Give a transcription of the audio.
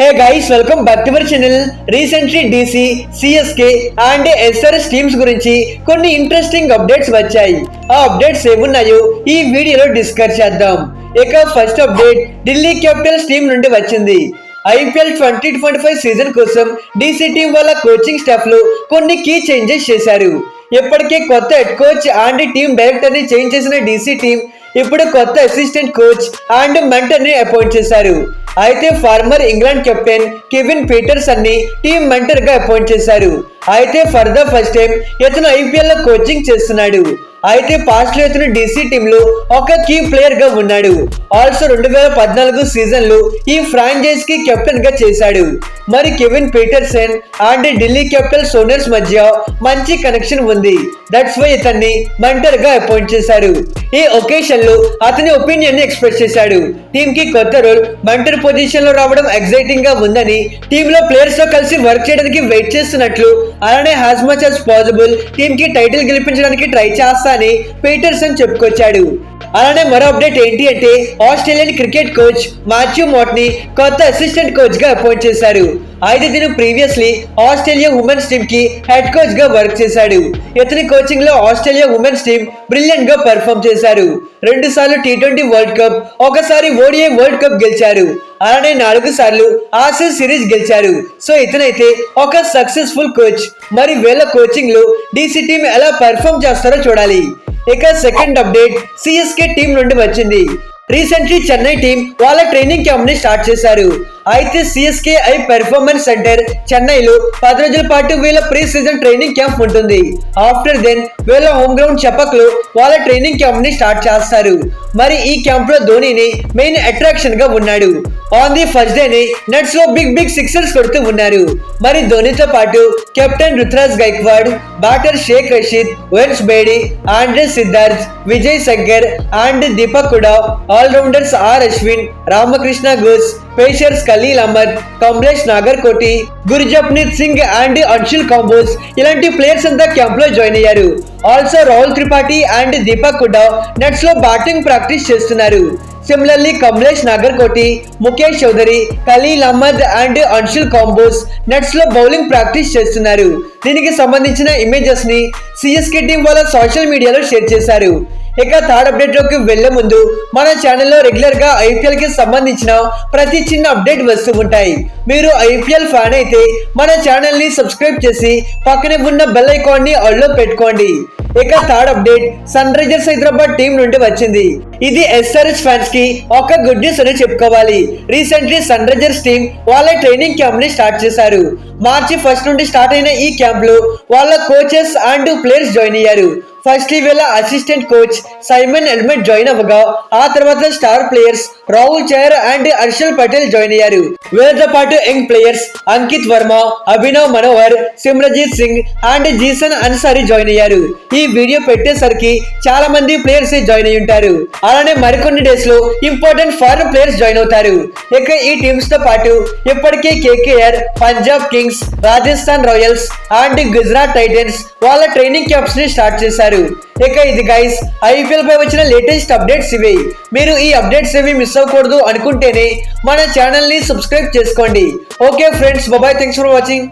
Hey guys, welcome back to our channel. Recently DC, CSK and SRS teams గురించి కొన్ని interesting updates వచ్చాయి. ఆ updates ఏమున్నాయో ఈ వీడియోలో డిస్కస్ చేద్దాం. ఇక first update Delhi Capitals team నుండి వచ్చింది. ఐపీఎల్ 2025 సీజన్ కోసం డీసీ టీం వాళ్ళ కోచింగ్ స్టాఫ్ లో కొన్ని కీ చేంజెస్ చేశారు. ఇప్పటికే కొత్త head coach and team director ని చేంజ్ చేసిన డీసీ టీం ఇప్పుడు కొత్త అసిస్టెంట్ కోచ్ అండ్ మెంటర్ ని అపాయింట్ చేశారు. అయితే former England captain Kevin Pietersen ని టీం మెంటర్ గా అపాయింట్ చేశారు. అయితే ఫర్ ద ఫస్ట్ టైం ఇతను ఐపీఎల్ లో కోచింగ్ చేస్తున్నాడు. అయితే పాస్ట్ లో ఇతను డీసీ టీమ్ లో ఒక కీ ప్లేయర్ గా ఉన్నాడు. ఆల్సో 2014 సీజన్ లో ఈ ఫ్రాంచైజ్ కి కెప్టెన్ గా చేశాడు. మరి Kevin Pietersen and Delhi Capitals owners మధ్య మంచి కనెక్షన్ ఉంది. దట్స్ వై ఇతన్ని మెంటర్ గా అపాయింట్ చేశారు. ఈ ఒకేషన్ లో అతని ఒపీనియన్ ని ఎక్స్ప్రెస్ చేశాడు. టీమ్ కి కొత్త రోల్ మెంటర్ పొజిషన్ లో రావడం ఎక్సైటింగ్ గా ఉందని, టీమ్ లో ప్లేయర్స్ తో కలిసి వర్క్ చేయడానికి వెయిట్ చేస్తున్నట్లు, అలానే as much as possible team కి టైటిల్ గెలిపించడానికి ట్రై చేస్తా అని పీటర్సన్ చెప్పుకొచ్చాడు. అలానే మరో అప్డేట్ ఏంటి అంటే ఆస్ట్రేలియన్ క్రికెట్ కోచ్ మాథ్యూ మోట్ ని కొత్త అసిస్టెంట్ కోచ్ గా అపాయింట్ చేశారు. అయితే దీని ప్రీవియస్లీ ఆస్ట్రేలియా ఉమెన్స్ టీమ్ కి హెడ్ కోచ్ గా వర్క్ చేశాడు. ఇతని కోచింగ్ లో ఆస్ట్రేలియా ఉమెన్స్ టీమ్ బ్రిలియంట్ గా పర్ఫామ్ చేశారు. 2 సార్లు T20 వరల్డ్ కప్, ఒకసారి ODI వరల్డ్ కప్ గెలిచారు. అలానే 4 సార్లు ఆసియా సిరీస్ గెలిచారు. సో ఇతనైతే ఒక సక్సెస్ఫుల్ కోచ్. మరి వీళ్ళ కోచింగ్ లో డీసీ టీం ఎలా పర్ఫామ్ చేస్తారో చూడాలి. ఇక సెకండ్ అప్డేట్ సిఎస్కే టీం నుండి వచ్చింది. రీసెంట్లీ చెన్నై టీం వాళ్ళ ట్రైనింగ్ క్యాంప్ ని స్టార్ట్ చేశారు. అయితే సిఎస్కే ఐ పెర్ఫార్మెన్స్ సెంటర్ చెన్నైలో 10 రోజుల పాటు వీళ్ళ ప్రీ సీజన్ ట్రైనింగ్ క్యాంప్ ఉంటుంది. ఆఫ్టర్ దెన్ వీళ్ళ హోమ్ గ్రౌండ్ చపక్ లో వాళ్ళ ట్రైనింగ్ క్యాంప్ ని స్టార్ట్ చేస్తారు. మరి ఈ క్యాంప్ లో ధోనిని మెయిన్ అట్రాక్షన్ గా ఉన్నాడు. ఆన్ ది ఫస్ట్ డేనే నెట్స్ లో బిగ్ సిక్సర్స్ కొడుతూ ఉన్నారు. మరి ధోనితో పాటు captain Ruturaj Gaikwad, batter Shaik Rasheed, Vansh Bedi, Andre Siddharth, Vijay Shankar and Deepak కూడా, allrounders R Ashwin, Ramakrishna Ghosh, pacers Khaleel Ahmed, Kamlesh Nagarkoti, Gurjapneet Singh and Anshul Kamboj ఇలాంటి ప్లేయర్స్ అంతా క్యాంప్ లో జాయిన్ అయ్యారు. ఆల్సో రాహుల్ త్రిపాఠి అండ్ దీపక్ కూడా నెట్స్ లో బ్యాటింగ్ ప్రాక్టీస్ చేస్తున్నారు. Similarly Kamlesh Nagarkoti, Mukesh Chowdary, Khaleel Ahmed and Anshul Kamboj nets లో బౌలింగ్ ప్రాక్టీస్ చేస్తున్నారు. దీనికి సంబంధించిన ఇమేజెస్ ని సిఎస్కే టీం వాళ్ళ సోషల్ మీడియాలో షేర్ చేశారు. ఇక థర్డ్ అప్డేట్ లోకి వెళ్లే ముందు మన ఛానల్లో రెగ్యులర్ గా ఐపీఎల్ కి సంబంధించిన ప్రతి చిన్న అప్డేట్ వస్తూ ఉంటాయి. మీరు ఐపీఎల్ ఫ్యాన్ అయితే మన ఛానల్ ని సబ్స్క్రైబ్ చేసి పక్కనే ఉన్న బెల్ ఐకాన్ ని ఆల్ లో పెట్టుకోండి. ఇక third update Sunrisers Hyderabad team నుండి వచ్చింది. ఇది ఎస్ఆర్హెచ్ ఫ్యాన్స్ కి ఒక గుడ్ న్యూస్ అని చెప్పుకోవాలి. రీసెంట్లీ సన్ రైజర్స్ టీం వాళ్ళ ట్రైనింగ్ క్యాంప్ ని స్టార్ట్ చేశారు. మార్చి 1 నుండి స్టార్ట్ అయిన ఈ క్యాంప్ లో వాళ్ళ కోచెస్ అండ్ ప్లేయర్స్ జాయిన్ అయ్యారు. ఫస్ట్ వీళ్ళ assistant coach Simon Helmot join అవ్వగా, ఆ తర్వాత star players Rahul Chahar and Harshal Patel join అయ్యారు. వీళ్ళతో పాటు young players Ankit Varma, Abhinav Manohar, Simarjeet Singh and Zeeshan Ansari join అయ్యారు. ఈ వీడియో పెట్టేసరికి చాలా మంది ప్లేయర్స్ జాయిన్ అయి ఉంటారు. అలానే మరికొన్ని డేస్ లో ఇంపార్టెంట్ ఫారెన్ ప్లేయర్స్ జాయిన్ అవుతారు. ఇక ఈ టీమ్స్ తో పాటు ఇప్పటికే KKR, Punjab Kings, Rajasthan Royals and Gujarat Titans వాళ్ళ ట్రైనింగ్ క్యాంప్స్ ని స్టార్ట్ చేశారు. ఇక ఇది గైస్ ఐపీఎల్ పై వచ్చిన లేటెస్ట్ అప్డేట్స్ ఇవి. మీరు ఈ అప్డేట్స్ ఏవి మిస్ అవ్వకూడదు అనుకుంటేనే మన ఛానల్ ని సబ్స్క్రైబ్ చేసుకోండి. Okay friends, bye, thanks for watching.